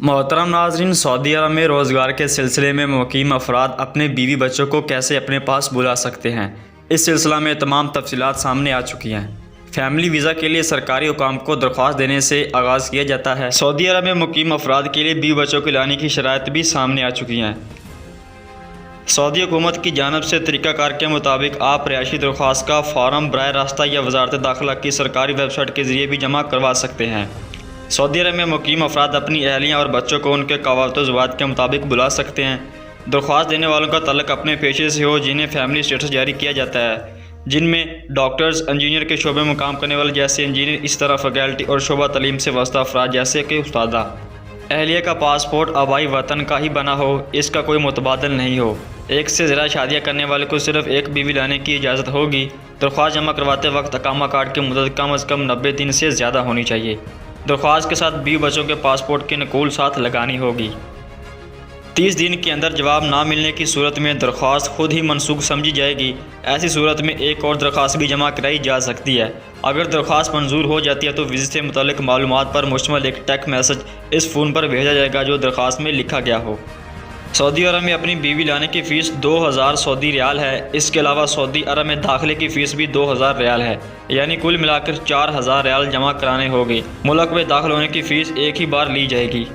मोहतरम नाज़रीन, सऊदी अरब में रोज़गार के सिलसिले में मुकीम अफराद अपने बीवी बच्चों को कैसे अपने पास बुला सकते हैं, इस सिलसिला में तमाम तफसीलात सामने आ चुकी हैं। फैमिली वीज़ा के लिए सरकारी हुकाम को दरख्वास्त देने से आगाज़ किया जाता है। सऊदी अरब में मुकीम अफराद के लिए बीवी बच्चों को लाने की शराइत भी सामने आ चुकी हैं। सऊदी हुकूमत की जानिब से तरीक़ाकार के मुताबिक आप रिहायशी दरख्वास्त का फ़ॉर्म बराह रास्ता या वज़ारत दाखिला की सरकारी वेबसाइट के ज़रिए भी जमा करवा सकते हैं। सऊदी अरब में मुकीम अफराद अपनी अहलियाँ और बच्चों को उनके क़वानीन ज़वाबित के मुताबिक बुला सकते हैं। दरख्वास्त देने वालों का तल्लुक़ अपने पेशे से हो जिन्हें फैमिली स्टेटस जारी किया जाता है, जिनमें डॉक्टर्स, इंजीनियर के शोबे में काम करने वाले जैसे इंजीनियर, इस तरह फैकल्टी और शोबा तलीम से वास्ता अफराद जैसे कि उस्तादा। अहलिया का पासपोर्ट आबाई वतन का ही बना हो, इसका कोई मुतबादल नहीं हो। एक से ज़्यादा शादियाँ करने वाले को सिर्फ एक बीवी लाने की इजाज़त होगी। दरख्वास्त जमा करवाते वक्त अकामा कार्ड की मुद्दत कम अज़ कम 90 दिन से ज़्यादा होनी चाहिए। दरख्वास्त के साथ बीवी बच्चों के पासपोर्ट की नकूल साथ लगानी होगी। 30 दिन के अंदर जवाब ना मिलने की सूरत में दरख्वास्त खुद ही मनसूख समझी जाएगी। ऐसी सूरत में एक और दरख्वास्त भी जमा कराई जा सकती है। अगर दरख्वास्त मंजूर हो जाती है तो वीज़े से मुतल्लिक़ मालूमात पर मुश्तमिल एक टेक्स्ट मैसेज इस फ़ोन पर भेजा जाएगा जो दरख्वास्त में लिखा गया हो। सऊदी अरब में अपनी बीवी लाने की फ़ीस 2000 सऊदी रियाल है। इसके अलावा सऊदी अरब में दाखिले की फ़ीस भी 2000 रियाल है, यानी कुल मिलाकर 4000 रियाल जमा कराने होंगे। मुल्क में दाखिल होने की फ़ीस एक ही बार ली जाएगी।